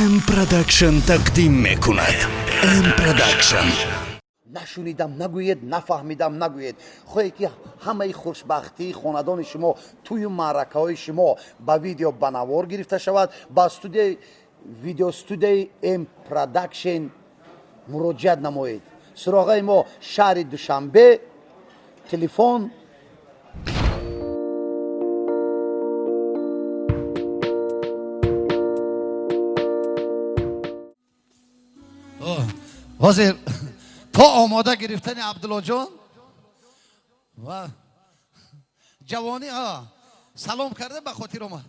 ام پروداکشن تقدیم میکند. ام پروداکشن. نشونیدم نگوید، نفهمیدم نگوید. خواهی که همه خوشبختی خاندان شما توی معرکه های شما با ویدیو بنوار گرفته شود، با ویدیو استودیوی ام پروداکشن مراجعت نمایید. سراغ ما شهر دوشنبه، تلفن حاضر تا آماده گرفتن عبدالله جان و جوانی سلام کرده به خاطر اومد.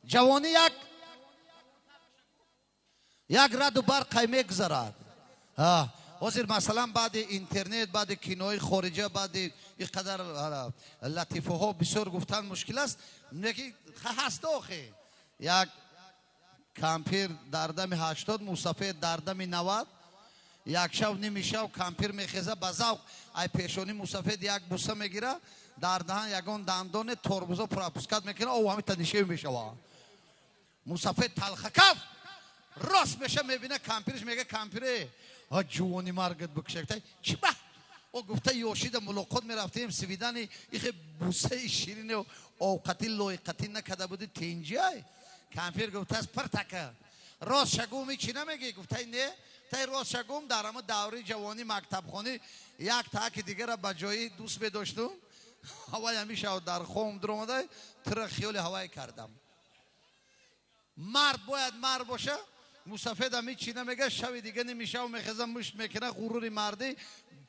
جوانی یک رد و برق قیمه گذارد. حاضر مثلا بعد اینترنت، بعد کینوی خارجه، بعد اینقدر لطیفه ها بسیار گفتن مشکل است. میگی هست آخه یک کمپیر در دم 80 موسفید در دم 90 یک شب نیمی شب کمپیر میخیزه به ذوق ای پیشونی موسفید یک بوسه میگیره در دهن یگان دندان تربوزا پراپوسکات میکنه او همین تنیشه میشوه. موسفید تلخ کف راست میشه میبینه کمپیرش میگه کمپیره جوانی مرگت بکشه. چی به او گفته یوشید ملاقات میرفتیم سویدنی ایخه بوسه شیرین و اوقتی لایقتی نکده بودی تینجی های. کمپیر گفته از پرتکه راست شگومی چی نمیگی؟ گفته نه تای راست شگوم در اما دوری جوانی مکتب خانی یک تاک دیگر را به جایی دوست بداشتم هوای همیشه در خوم درمده تر خیال هوای کردم. مرد باید مرد باشه. موسفید همی چی نمیگه شوی دیگه نمیشه و میخزم مشت میکنه غروری مردی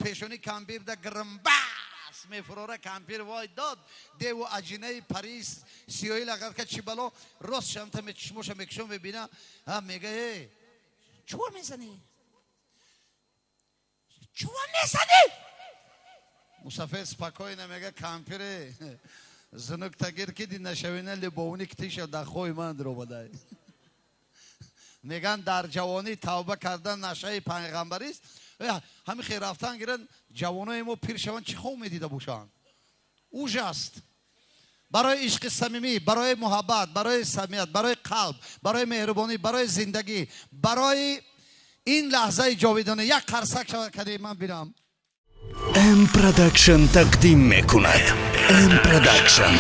پیشونی کمپیر ده گرم باس میفروره. کمپیر وای داد دیو اجینه پریس سیایی لگرد که چی بلا راست شمته میچشموش میکشم ببینه میگه چوار میزنی؟ چوار میزنی؟ موسفید سپاکای نمیگه کمپیر زنک تگیر که دی نشوینه لباونی کتیش در خوی من درو بده. میگن در جوانی توبه کردن نشه پیغمبری است. همین خیر رفتن گیرن جوانای ما پیر شوند چی خوب میدیده باشن. اوج است برای عشق صمیمی، برای محبت، برای صمیمیت، برای قلب، برای مهربانی، برای زندگی، برای این لحظه جاودانه یک قرصک شود که من بینم. ام پروداکشن تقدیم میکند. ام پروداکشن.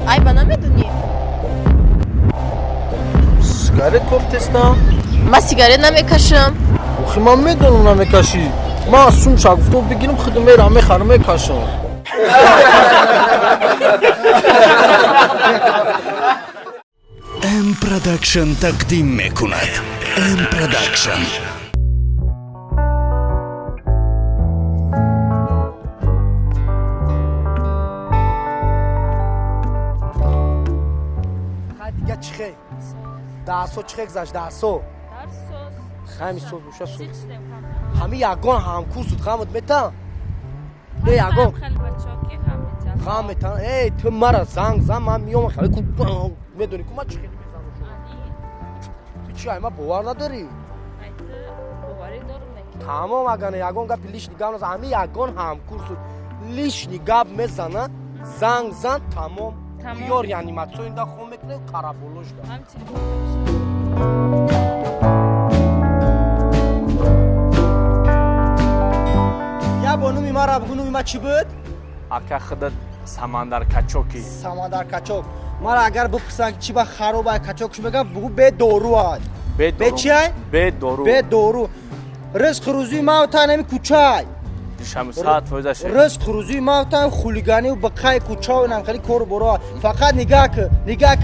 ای بنا میدونی؟ سیگارت گفتستم؟ من سیگارت نمیکشم. اوخی من میدونم نمیکشی. من از سوم شگفتو بگیرم خدمه را میخرم میکشم. ام پروداکشن تقدیم میکند. ام پروداکشن. چخه؟ درسو چخه گذاشت درسو؟ خیلی سوز بوشه سوز. همه یگان همکور سود خامد میتن؟ نه یگان. خام میتن. ای تو مرا زنگ من میام خیلی کو میدونی کو ما چخه میزنم. تو چی ما باور نداری؟ باوری دارم. تمام اگر یگان گپ لیش نگاه نز همه یگان همکور سود لیش نگاه میزنه زنگ زن تمام. بیار یعنی ماتسو ایندا خون میکنه کارابولوش داره. هم تلفن یا بانومی ما را بگونومی ما چی بود؟ اکا خودت سمندر کچوکی. سمندر کچوک. ما را اگر بپرسن چی با خروبای کچوکش بگم بگو به دورو های. به چی های؟ به دورو. به دورو. رزق روزی ما و تا نمی کوچای. шамсат фойзаш ризқ рӯзии мавтам хулиганӣ ба қай кӯчави намхали кору боро фақат нигоҳ ки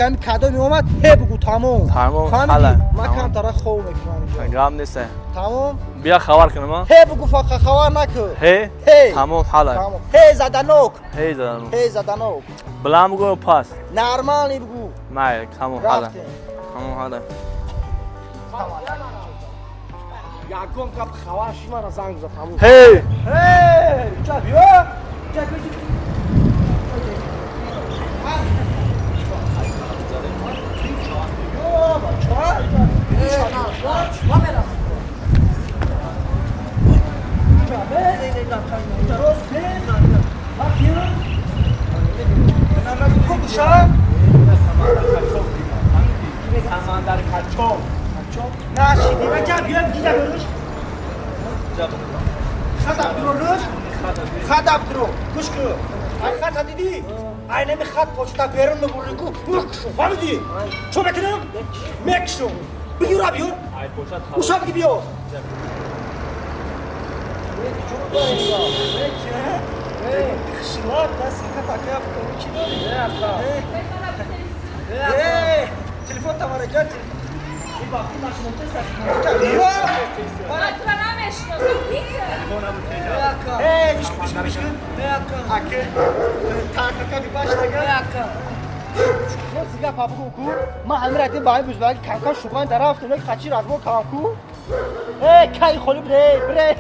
ҳами кадо меомад ҳе бугу тамом Тамом, фаҳмидӣ ҳала. ман камтара хоб мекунам инҷо гам нест тамом бия хабар кунам ҳе бугу фақат хабар накун ҳе ҳе тамом ҳала тамом ҳе заданок ҳе задану ҳе заданок билам бигӯ пас нормални бугу май тамом ҳала рафтем тамом ҳала ягон гап хабарши мара занг зад тамом ҳе ча биё ча кӯчи Samandar kaçom. Naşidi ve cabiyem gidiyoruz. Xadab dururuz. Xadab durur. Kuşku. Ay xat dedi. Ayne mi xat poçta verin mi burriku? Mekşu. Hamdi. Ço bekinim? Mekşu. Biyur abiyor. Uşak gidiyor. Kışlar da sakat akıya Hey, telefon da var ya. Bir bakayım maşinete satın. Hey, mişkin. Akı. Takaka bir başla gel. Ne siga papu ku? Ma hamratin bayi buzbagi kanka şuban taraf ne kaçır azmo kanku. Hey, kay kholi bre.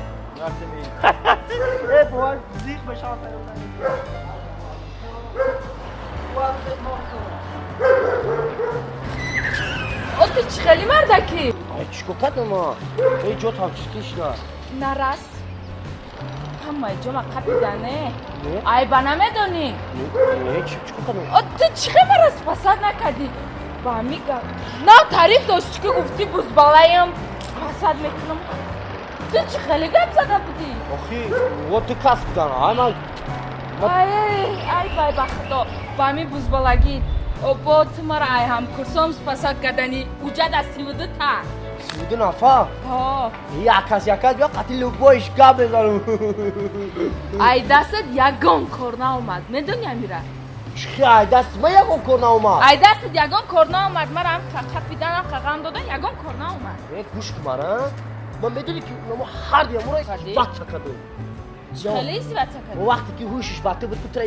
Hey, boy, zik beşan О ты чихели мардаки? Ай, чико кадама? Эй, ҷо тавчикишна. Нарас. Ҳамаи ҷо ма қапидане. Ай ба намедонӣ? Чико кадама? О ты чихе марас пасанд накардӣ? Ба ҳамин гап. На тариф дошти ки гуфтӣ бузбалаям пасанд мекунам. Ты чихели гап зада будӣ? Охи, вот ты кас будана. Ай ман ай бай ба худо. Ба ҳамин бузбалагӣ обо ту мара ай ҳамкурсом пасанд кардани уҷа да 32 та. 32 нафар? Ҳо. Якас биё қатил любойш гап мезанам. Ай дастат ягон кор наомад. Медонӣ амира? Чихи ай даст ма ягон кор наомад. Ай дастат ягон кор наомад. Мара ҳам қапиданам қағам додан ягон кор наомад. Гӯш кун мара. Ман медонӣ ки намо ҳар ямуро вақта кадем. Хеле сиватса кардӣ? вақте ки ҳушиш бата буд путра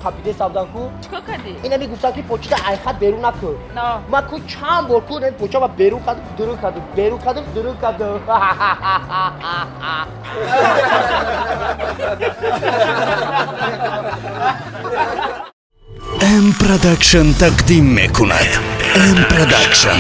қабиде савдан ку. Чикор кардӣ? Ина мегуфтам ки почта айхат берун накун. На. Ман ку чанд бор ку ин почта ва берун кардам, дурун кардам, берун кардам, дурун кардам. ام پروداکشن تقدیم میکند. ام پروداکشن.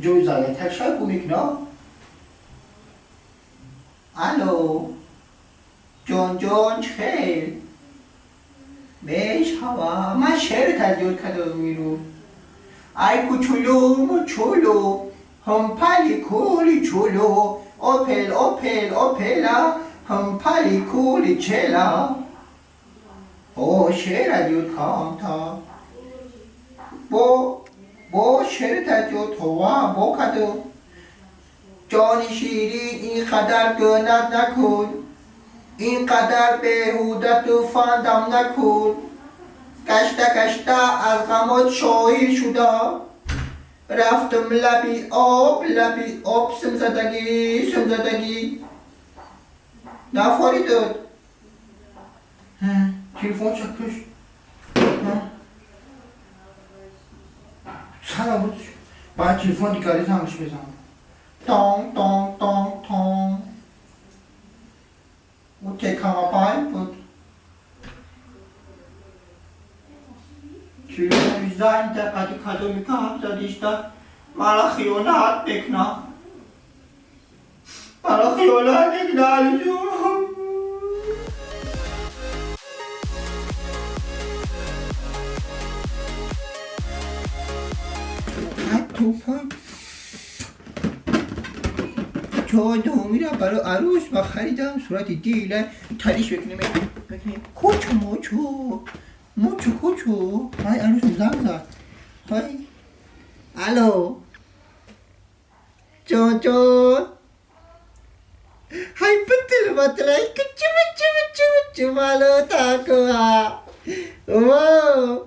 جوی زاگه تشای بومیک نا؟ الو جون خیر بیش هوا من شعر تجربه کردم میرو ای کوچولو چولو هم پلی کولی چولو اوپلا هم پلی کولی چلا او شعر تجربه کامتا با شعر تجربه توا با کدوم جان شیرین اینقدر گناه نکن اینقدر بهودت و فندم نکن گشته از غمات شاهی شدم رفتم لبی آب سم زدگی نفاری داد تلفن چکش سلام بود باید تلفن دیگری زنگش بزنم تong او تکامه پای بود چیزی زن دقیقی کدو میکنم زدیشتا مرا خیانت بکنم علی جون توفم تا دومی را برای عروس و خریدم صورت دیله تلیش بکنیم کوچو موچو کوچو های عروس زنگ زد های الو جان های betul kecil malu takut wow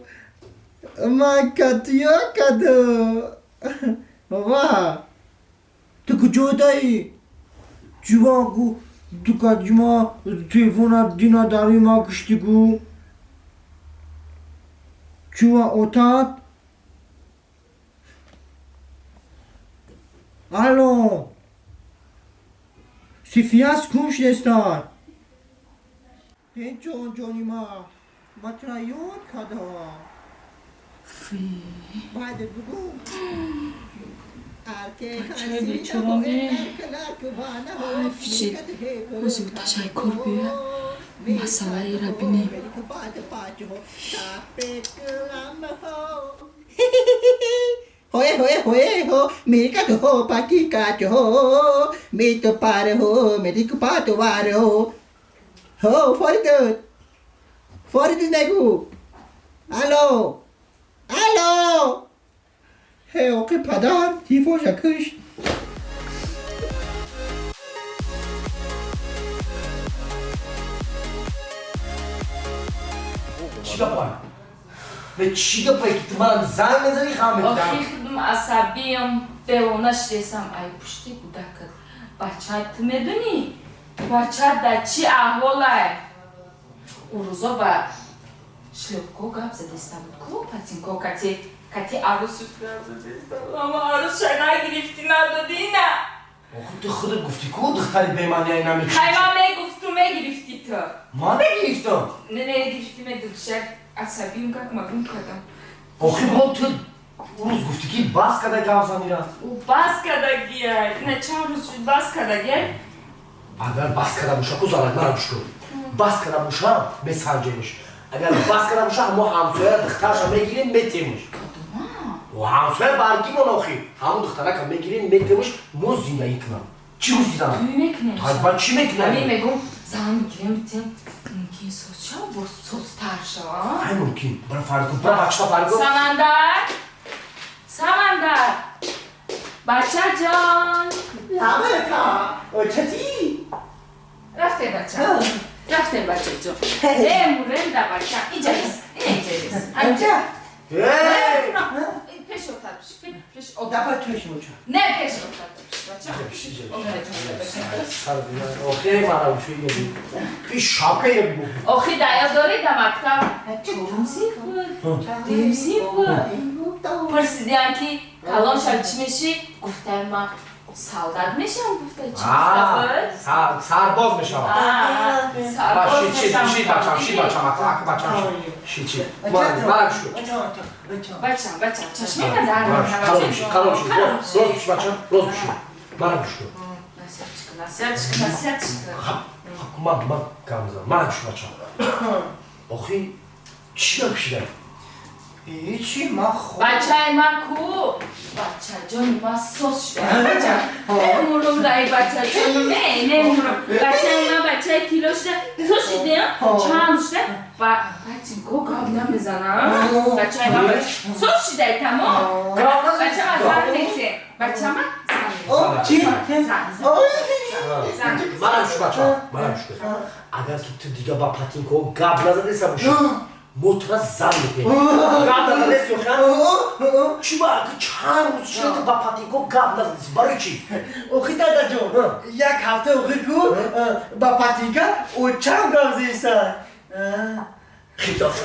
makatio kado wah tu kujodai juagu dukat juma telefona dina dari ma kishtigu jua otat alo Sifias kumş destan. Johnny ma. Matrayot kada. Bade bugu. Huzur teşekkür bir. Masalayı Rabbine. Hoye ho, mi ka ho, paki ka ho, mi to pare ho, mi di ku pa to ware ho. Ho, Farid negu. Alo. Hey, okay, padar, telefon yakış. چیکار کنم؟ به چی پایی که تو منم زنگ بزنی خواهم بدم؟ آخی خودم عصبیم به اونش رسم ای پشتی کودکت بچت میدونی؟ بچت در چی احواله؟ او روزا با شلوکو گپ زدستم کو پاتینکو کتی عروس گپ زدستم اما عروس شنای گرفتی ندادی نه؟ آخه تو خودت گفتی که دختری به من یعنی نمیگفتی؟ خیلی من میگفتم میگرفتی تو ما نگرفتم؟ نه گرفتی میدونشد عصبیم که مگم کردم آخه با تو روز گفتی که باز کده گفت میرم او باز کده گیه نه چند روز شد باز کده گیه اگر باز کده بوشه که زالت مرا بشکن باز کده بوشه بسنجیمش اگر باز کده بوشه همه همسایه دخترش هم میگیریم میتیمش و همسایه برگی من آخی همون دختره که میگیریم میتیمش موز زندگی کنم چی گفتی زنم؟ توی میکنیم من چی میکنم؟ همین میگم زن میگیریم بیتیم ممکن سوز شما با سوز تر شما های ممکن برای فرگو برای بچه فرگو سمندر بچه جان لامتا چتی؟ رفته بچه جان بمورن در بچه اینجا نیست اینجا پیش اتاق بشی پیش اتاق دفعه توش موچه نه پیش اتاق بشی بچه آخه مرا بشه یه پیش شاکه یه بیمون آخه دایا داری در مکتب تمسیح بود پرسیدیم که کلان شد چی میشی؟ گفتم من سالداد میشم گفته چی سرباز میشم سرباز میشم شید بچم شید مرم شد بچم چشمه ندارم کلان شد روز بشی بچم روز بشی مرم شد نصیحت چکن من کم زدم مرم شد بچم آخی چی بپشیدم؟ هیچی ما خوب بچه من کو بچه جان ما سوس شده بچه نمورم دایی بچه جان نمورم بچه کیلو شده تو شده چند شده و بچه کو گاب نمیزنم بچه من سوس شده تمام بچه من زن نیسته بچه من چی؟ زن مرم شد اگر تو دیگه با پاتینکو گاب نزده سبوشی موتور زن میده گاب نزده سیوخم چی با اگه چند روز شده با پاتینکو گاب نزده برای چی؟ اوخی دادا جون یک هفته اوخی کو با پاتینکا او چند گام زیستن خیلی داشت